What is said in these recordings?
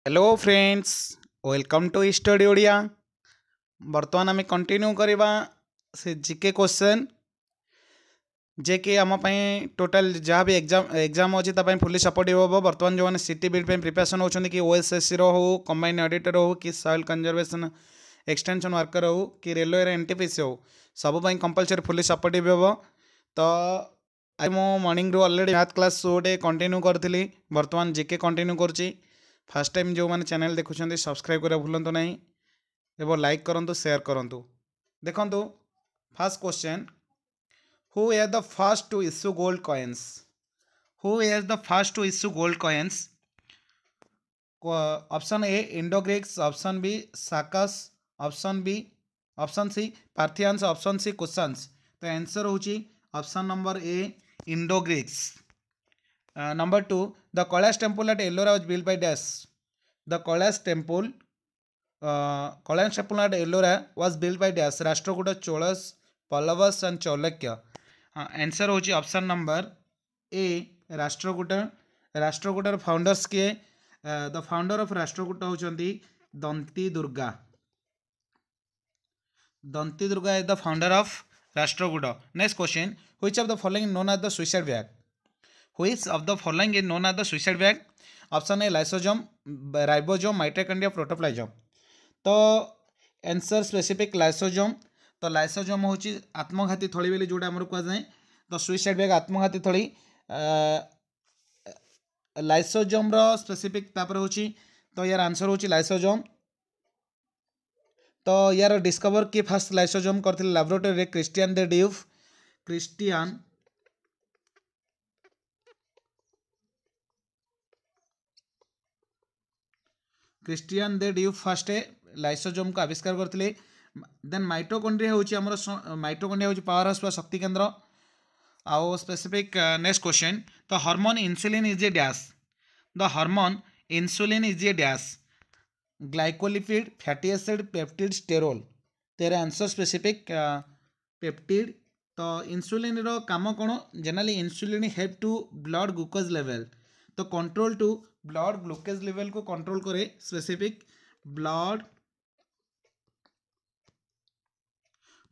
Hello friends, welcome to study Odia. बर्तमान आम continue करवा से जीके क्वेश्चन जे कि आम टोटाल जहाँ भी एग्जाम अच्छी फुली सपोर्टिव हम। बर्तमान जो मैंने सिटी बिट प्रिपेरेसन होती कि ओएसएससी हो, कंबाइंड ऑडिटर हो कि सॉइल कंजर्वेशन एक्सटेंशन वर्कर हो कि रेलवे एनटीपीसी हो, सब कंपलसरी फुली सपोर्टिव हम। तो आज मु मॉर्निंग रू ऑलरेडी मैथ क्लास गोटे कंटिन्यू करी, बर्तमान जीके कंटिन्यू करुँची। फास्ट टाइम जो मैंने चैनल देखुं सब्सक्राइब करा भूलु ना एवं लाइक करूँ, शेयर करूँ। देखो first question, who is the first to issue gold coins? Who is the first to issue gold coins? Option A Indo Greeks, option B Sakas, option C Parthians, option C Kushans. तो answer होची option number A Indo Greeks. Number 2, the Kailash temple at Ellora was built by dash. The Kailash temple at Ellora was built by dash. Rashtrakuta, Cholas, Pallavas and Cholakya. Answer होची option number A Rashtrakuta. राष्ट्रकूटार founders किए? The founder of Rashtrakuta होचंती Danti Durga. Danti Durga is the founder of Rashtrakuta. Next question, which of the following known as the suicide bag? Which of the following is known as the suicide bag? Option A lysozyme, ribosome, mitochondria, protoplasm. तो answer specific lysosome. तो lysosome होची आत्मघाती थली बोली जोटा हमर कह जाए। तो सुइसाइड बैग आत्मघाती थली। लाइसोजोम रो स्पेसिफिक तापर होची, तो यार आंसर होची लाइसोजोम। तो यार डिस्कवर किए फास्ट लाइसोजोम करथिले लैबोरेटरी रे? क्रिस्टियन दे ड्यूफ। क्रिस्टियन दे ड्यूफ फास्ट लाइसोजोम को आविष्कार करते। देन माइटोकॉन्ड्रिया होची हमर माइटोकॉन्ड्रिया होची पावर हाउस व शक्ति केंद्र। आउ specific next question, the hormone insulin is a dash? The hormone insulin is a dash? Glycolipid, fatty acid, peptide, sterol. तेरे आंसर स्पेसिफिक पेप्टिड। तो इंसुलिन रो काम कौन? Generally insulin help to blood glucose level. तो control to blood glucose level को control करे, specific blood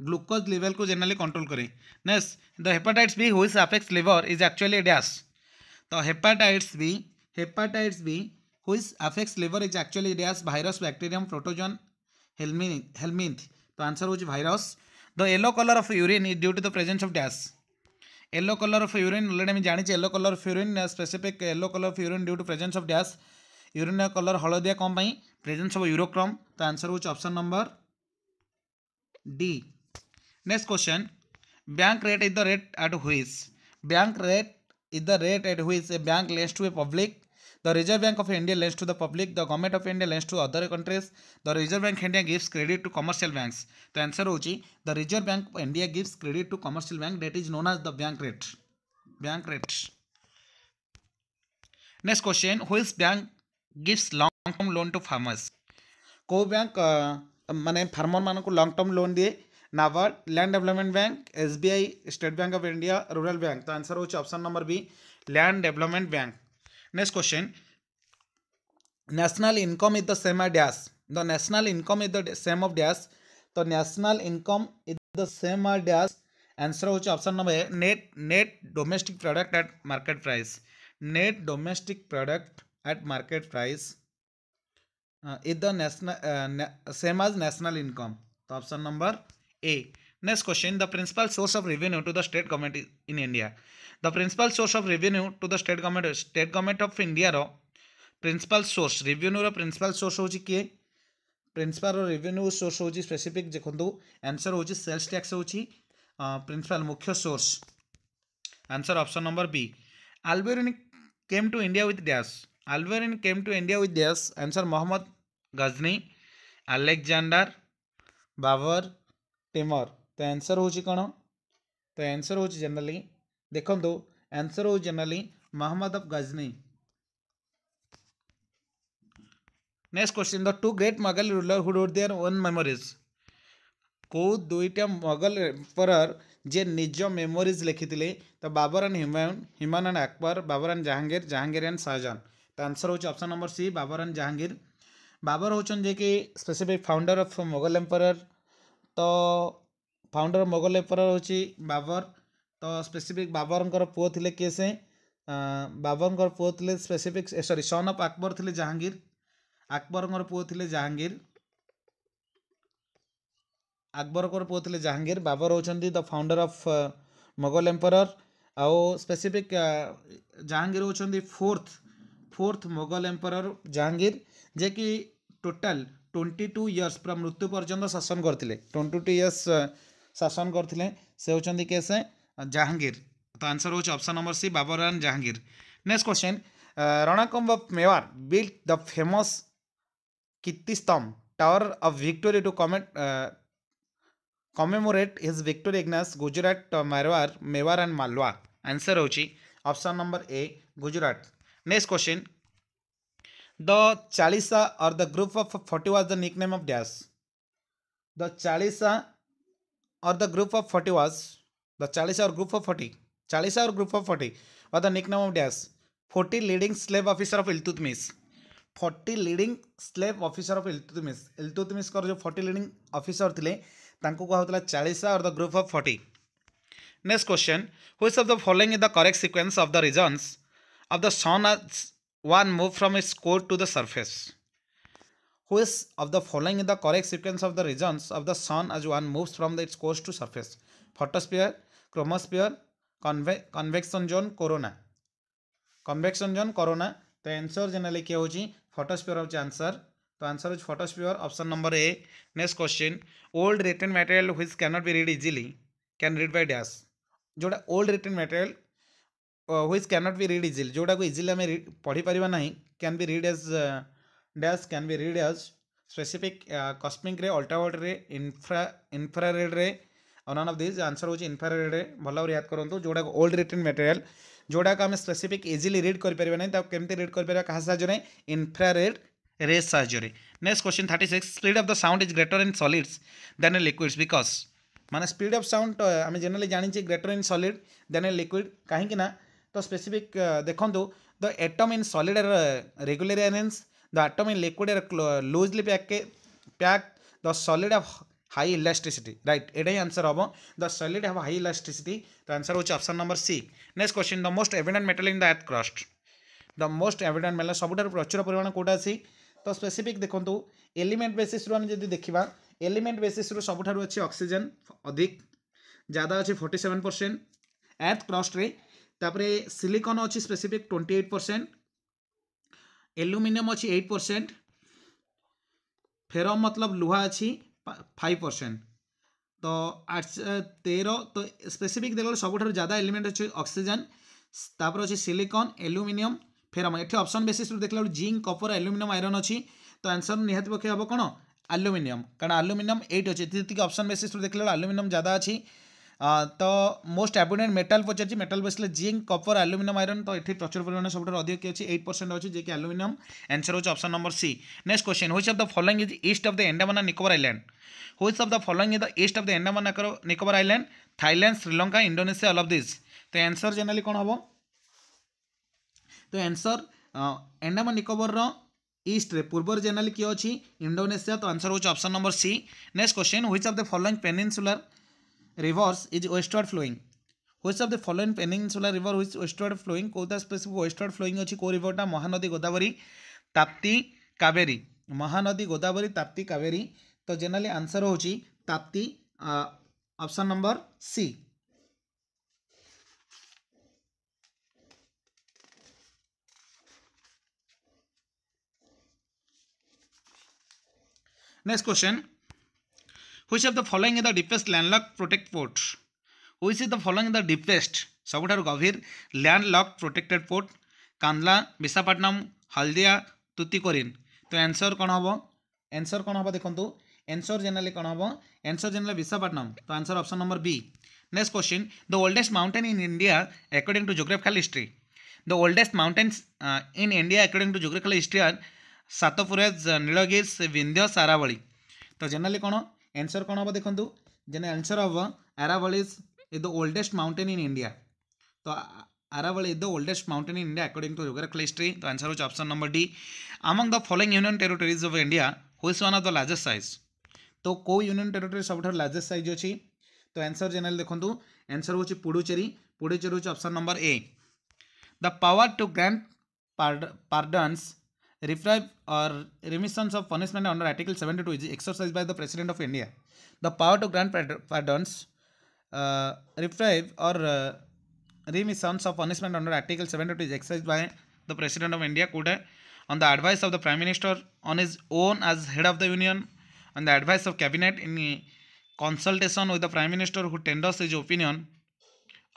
glucose level को generally control करे। Next, the hepatitis B which affects liver is actually dash? तो hepatitis B which affects liver is actually dash? Virus, bacterium, protozoan, helminth. तो answer होची virus. The yellow colour of urine is due to the presence of dash? Yellow colour of urine already मैं जानी yellow colour of urine specific yellow colour of urine due to presence of dash? Urine colour हलदिया कौन पाई? Presence of urochrome. तो answer होची option number D. Next question, bank rate is the rate at which? Bank rate is the rate at which a bank lends to a public? The Reserve Bank of India lends to the public. The Government of India lends to other countries. The Reserve Bank of India gives credit to commercial banks. The answer होची the Reserve Bank of India gives credit to commercial bank, that is known as the bank rate. Bank rate. Next question, which bank gives long term loan to farmers? को bank माने farmer मान को long term loan दिए? NABARD, land development bank, SBI, state bank of India, rural bank. तो answer होची option number B land development bank. Next question, national income is the same as dash? The national income is the same of dash? तो national income is the same as dash? Answer होची option number A net domestic product at market price. Net domestic product at market price is the national same as national income. तो option number A. Next question, the principal source of revenue to the state government in India? The principal source of revenue to the state government of India रो principal source revenue रो principal source होची किए? Principal revenue source होची specific देखंतु answer होची sales tax होची principal मुख्य source. Answer option number B. Alberuni came to India with dash? Alberuni came to India with dash? Answer Mohammad Ghazni, Alexander, Babur, Timur. तो answer होची कौन? तो आंसर होची जनरली देखंतु आंसर हो generally Mohammad of Ghazni. Next question, the two great Mughal ruler who wrote their own memories? को दुईटा Mughal emperor जे निज मेमोरीज लिखिथिले? तो Babur and Humayun, Humayun and Akbar, Babur and Jahangir, Jahangir and Shahjahan. तो आंसर हो option number C Babur and Jahangir. Babur होचन जे कि specific founder of Mughal empire. तो फाउंडर ऑफ मुगल एम्पायर होची बाबर। तो स्पेसिफिक बाबरंकर पुओ थिले किए से बाबरंकर पुओ थिले specific sorry son of Akbar थिले जहांगीर। अकबरंकर पुओ थिले जहांगीर। अकबरकर पुओ थिले जहांगीर। बाबर होचंदी the founder of Mughal empire. आउ स्पेसिफिक जहांगीर होचंदी फोर्थ मुगल एम्पायर जहांगीर जे कि टोटाल 22 इयर्स पूरा मृत्यु पर्यंत शासन करथिले। 22 इयर्स शासन करथिले से होचंदी केसे जहांगीर। तो आंसर हो option number C Babur and Jahangir. Next question Rana Kumbha of Mewar built the famous Kirti Stambh tower of victory to commemorate his victory against Gujarat, Mewar and Malwa. Answer होची option number A Gujarat. Next question the Chalisa or the group of 40 was the nickname of dash. The Chalisa or the group of 40 was the Chalisa or group of 40 Chalisa or group of 40 was the nickname of dash. 40 leading slave officer of Iltutmish. 40 leading slave officer of Iltutmish. Iltutmish कर जो 40 leading officer थिले तांको कहउतला 40 और the group of 40। Next question which of the following is the correct sequence of the regions of the sun as one move from its core to the surface. Which of the following is the correct sequence of the regions of the sun as one moves from the its cores to surface. Photosphere, chromosphere, convection zone, corona. Convection zone, corona. तो answer generally क्या होची photosphere होची answer. तो answer होची photosphere option number A. Next question old written material which can not be read easily can read by dash. जोड़ा old written material which can not be read easily जोड़ा को easily आम पढ़ी पारिबा नहीं can be read as dash can be read as specific cosmic ray, ultraviolet ray, infrared ray और none of this. Answer होची infrared ray. भल याद करंतु जोड़ा को ओल्ड रिटन मटेरियल जोड़ा को आम स्पेसिफिक इजीली रीड कर परिबा नहीं ताको केमती रीड कर परिबा कहा साहाय्य इंफ्रारेड रेज साहाय्य। Next question 36 speed of the sound is greater in solids than in liquids because माने स्पीड ऑफ साउंड आम जनरली जानी greater in solid than in liquid कहीं ना तो स्पेसिफिक देखो the atom in solid regular arrange the atom in liquid loosely pack the solid of high elasticity right एटा ही answer हम the solid have high elasticity. तो answer होची option number C. Next question the most evident metal in the earth crust. The most evident metal सबुठार प्रचुर परिमाण कोटा अछि तो स्पेसिफिक देखंतु एलिमेंट बेसिस रो हम जदि देखिबा एलिमेंट बेसिस रो सबुठार अछि ऑक्सीजन अधिक ज्यादा अछि 47% अर्थ क्रस्ट रे। तापरे सिलिकॉन अछि स्पेसिफिक 28%, एल्युमिनियम अछि 8%, फेरम मतलब लुहा अछि 5%। तो 13 तो स्पेसिफिक देखो सबुठार ज्यादा एलिमेंट अच्छे ऑक्सीजन तापर अच्छे सिलिकॉन, एल्युमिनियम, फेरम। ये ऑप्शन बेसिस देखला जिंक, कपर, एल्युमिनियम, आयरन अच्छी। तो आंसर निहाती पक्षे हम कौन एल्युमिनियम कारण एल्युमिनियम 8 अच्छे जी ऑप्शन बेसिस देखला एल्युमिनियम ज्यादा अच्छी। तो मोस्ट एबुडेंट मेटाल पचार metal base zinc, copper, aluminium, iron. तो ये प्रचुर परिमाण सब अधिक किए 8% अच्छी जी कि एल्युमिनियम। आंसर होची option number C. Next question which of the following is east of the Andaman and Nicobar island. Which of the following is the east of the Andaman and Nicobar island. Thailand, Sri Lanka, Indonesia, all of this. तो answer generally कौन हम तो answer Andaman Nicobar east रे पूर्वर generally किए अच्छी Indonesia. तो answer होची option number C. Next question which of the following peninsular rivers is westward flowing. Which of the following peninsular river which westward flowing कोदा स्पेसिफिक westward flowing अच्छी को रिवरटा महानदी गोदावरी, ताप्ती, कावेरी। महानदी गोदावरी, ताप्ती, कावेरी। तो generally answer होची Tapti option number C. Next question Which of the following is the deepest landlocked protected port? Which is the following the deepest सबुठार गभीर landlocked protected port? Kandla, Visakhapatnam, Haldia, Tuticorin. तो answer कौन हम आंसर कौन हम देखो आंसर जनरली कौन हम आंसर जनरली विशाखापट्टनम। तो answer option number B. Next question the oldest mountain in India according to geographical history. The oldest mountains in India according to geographical history are Satpuras, Nilgiri, Vindhya, Aravalli. तो generally कौन answer कौन हम देखो जेने answer हम Aravalli is the oldest mountain in India. तो Aravalli is the oldest mountain in India according to geographical history. The answer is option number D. Among the following union territories of India, who is one of the largest size? तो को union territory सब largest size अच्छी तो answer general देखो answer हूँ पुडुचेरी पुडुचेरी हूँ option number A the power to grant pardons reprieve or remissions of punishment under article 72 is exercise by the president of India the power to grant pardons reprieve or remissions of punishment under article 72 is exercised by the president of India could on the advice of the prime minister on his own as head of the union on the advice of cabinet in consultation with the prime minister who tenders his opinion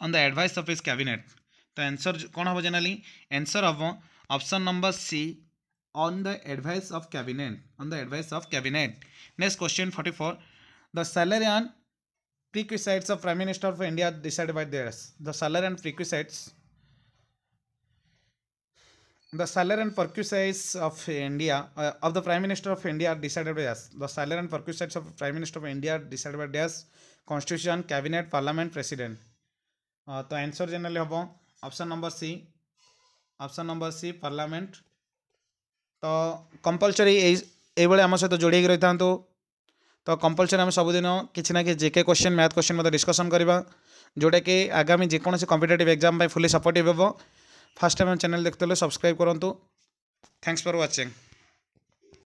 on the advice of his cabinet. तो answer कौन हम generally answer हम option number C on the advice of cabinet. Next question 44. The salary and prerequisites of Prime Minister of India decided by theirs. The salary and prerequisites of India of the Prime Minister of India are decided by us. The salary and prerequisites of Prime Minister of India are decided by theirs. Constitution, Cabinet, Parliament, President. तो answer generally हम option number सी parliament. तो compulsory ये आम सहित जोड़ी रही था तो कंपलसरी आम सबुदिन किसी ना कि जेके क्वेश्चन मैथ क्वेश्चन डिस्कसन करवा जोटा कि आगामी जेकोसी कॉम्पिटिटिव एग्जाम फुली सपोर्टिव हे. फास्ट टाइम चैनल देखते सब्सक्राइब करूँ. Thanks for watching.